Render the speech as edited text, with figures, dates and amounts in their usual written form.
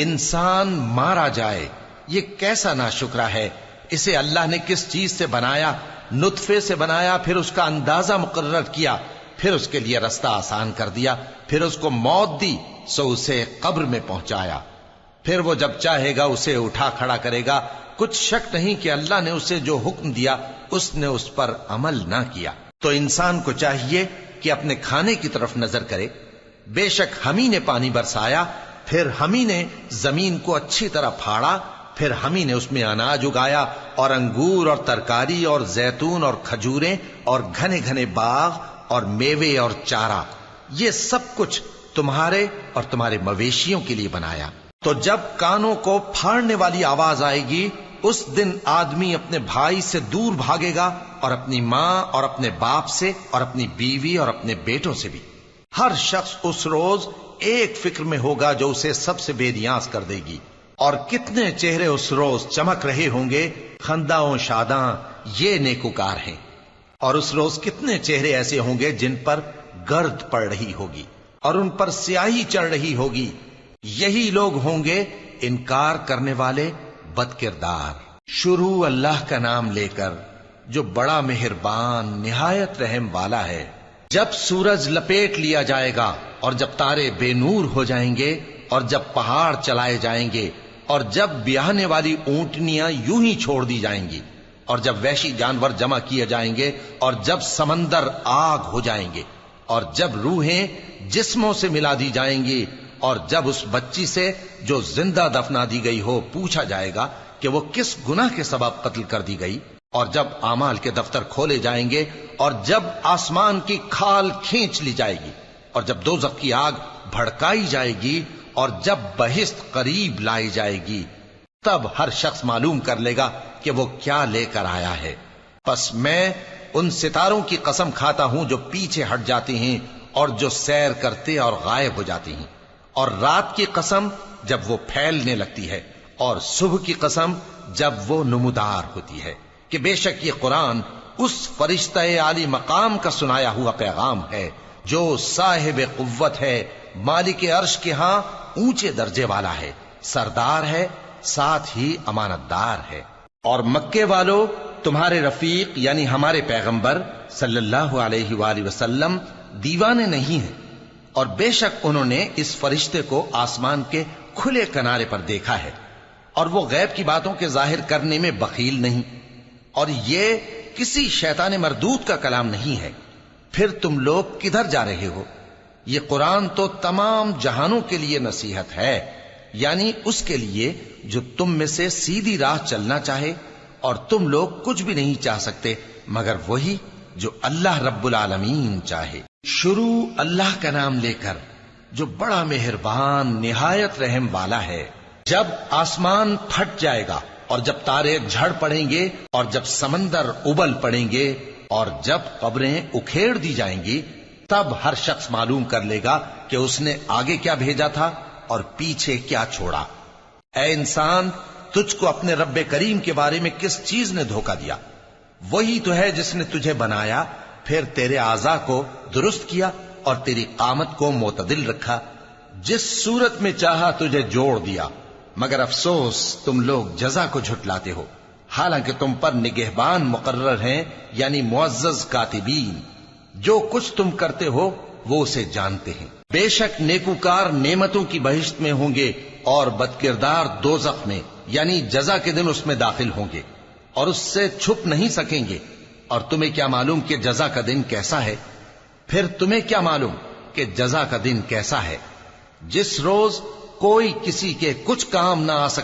انسان مارا جائے، یہ کیسا ناشکرا ہے۔ اسے اللہ نے کس چیز سے بنایا؟ نطفے سے بنایا، پھر اس کا اندازہ مقرر کیا، پھر اس کے لیے رستہ آسان کر دیا، پھر اس کو موت دی سو اسے قبر میں پہنچایا، پھر وہ جب چاہے گا اسے اٹھا کھڑا کرے گا۔ کچھ شک نہیں کہ اللہ نے اسے جو حکم دیا اس نے اس پر عمل نہ کیا۔ تو انسان کو چاہیے کہ اپنے کھانے کی طرف نظر کرے۔ بے شک ہم ہی نے پانی برسایا، پھر ہم ہی نے زمین کو اچھی طرح پھاڑا، پھر ہم ہی نے اس میں اناج اگایا اور انگور اور ترکاری اور زیتون اور کھجوریں اور گھنے گھنے باغ اور میوے اور چارہ، یہ سب کچھ تمہارے اور تمہارے مویشیوں کے لیے بنایا۔ تو جب کانوں کو پھاڑنے والی آواز آئے گی، اس دن آدمی اپنے بھائی سے دور بھاگے گا، اور اپنی ماں اور اپنے باپ سے اور اپنی بیوی اور اپنے بیٹوں سے بھی۔ ہر شخص اس روز ایک فکر میں ہوگا جو اسے سب سے بے نیاز کر دے گی۔ اور کتنے چہرے اس روز چمک رہے ہوں گے، خنداں و شاداں، یہ نیکوکار ہیں۔ اور اس روز کتنے چہرے ایسے ہوں گے جن پر گرد پڑ رہی ہوگی اور ان پر سیاہی چڑھ رہی ہوگی، یہی لوگ ہوں گے انکار کرنے والے بد کردار۔ شروع اللہ کا نام لے کر جو بڑا مہربان نہایت رحم والا ہے۔ جب سورج لپیٹ لیا جائے گا اور جب تارے بے نور ہو جائیں گے اور جب پہاڑ چلائے جائیں گے اور جب بیاہنے والی اونٹنیاں یوں ہی چھوڑ دی جائیں گی اور جب وحشی جانور جمع کیے جائیں گے اور جب سمندر آگ ہو جائیں گے اور جب روحیں جسموں سے ملا دی جائیں گی اور جب اس بچی سے جو زندہ دفنا دی گئی ہو پوچھا جائے گا کہ وہ کس گناہ کے سبب قتل کر دی گئی، اور جب اعمال کے دفتر کھولے جائیں گے اور جب آسمان کی کھال کھینچ لی جائے گی اور جب دوزخ کی آگ بھڑکائی جائے گی اور جب بہشت قریب لائی جائے گی، تب ہر شخص معلوم کر لے گا کہ وہ کیا لے کر آیا ہے۔ پس میں ان ستاروں کی قسم کھاتا ہوں جو پیچھے ہٹ جاتے ہیں اور جو سیر کرتے اور غائب ہو جاتی ہیں، اور رات کی قسم جب وہ پھیلنے لگتی ہے، اور صبح کی قسم جب وہ نمودار ہوتی ہے، کہ بے شک یہ قرآن اس فرشتہ عالی مقام کا سنایا ہوا پیغام ہے جو صاحب قوت ہے، مالک عرش کے ہاں اونچے درجے والا ہے، سردار ہے، ساتھ ہی امانت دار ہے۔ اور مکے والو، تمہارے رفیق یعنی ہمارے پیغمبر صلی اللہ علیہ وآلہ وسلم دیوانے نہیں ہیں، اور بے شک انہوں نے اس فرشتے کو آسمان کے کھلے کنارے پر دیکھا ہے، اور وہ غیب کی باتوں کے ظاہر کرنے میں بخیل نہیں، اور یہ کسی شیطان مردود کا کلام نہیں ہے۔ پھر تم لوگ کدھر جا رہے ہو؟ یہ قرآن تو تمام جہانوں کے لیے نصیحت ہے، یعنی اس کے لیے جو تم میں سے سیدھی راہ چلنا چاہے، اور تم لوگ کچھ بھی نہیں چاہ سکتے مگر وہی جو اللہ رب العالمین چاہے۔ شروع اللہ کا نام لے کر جو بڑا مہربان نہایت رحم والا ہے۔ جب آسمان پھٹ جائے گا اور جب تارے جھڑ پڑیں گے اور جب سمندر ابل پڑیں گے اور جب قبریں اکھیڑ دی جائیں گی، تب ہر شخص معلوم کر لے گا کہ اس نے آگے کیا بھیجا تھا اور پیچھے کیا چھوڑا۔ اے انسان، تجھ کو اپنے رب کریم کے بارے میں کس چیز نے دھوکہ دیا؟ وہی تو ہے جس نے تجھے بنایا، پھر تیرے اعضاء کو درست کیا اور تیری قامت کو معتدل رکھا، جس صورت میں چاہا تجھے جوڑ دیا، مگر افسوس تم لوگ جزا کو جھٹلاتے ہو، حالانکہ تم پر نگہبان مقرر ہیں، یعنی معزز کاتبین، جو کچھ تم کرتے ہو وہ اسے جانتے ہیں۔ بے شک نیکوکار نعمتوں کی بہشت میں ہوں گے اور بدکردار دوزخ میں، یعنی جزا کے دن اس میں داخل ہوں گے اور اس سے چھپ نہیں سکیں گے۔ اور تمہیں کیا معلوم کہ جزا کا دن کیسا ہے؟ پھر تمہیں کیا معلوم کہ جزا کا دن کیسا ہے؟ جس روز کوئی کسی کے کچھ کام نہ آ سکے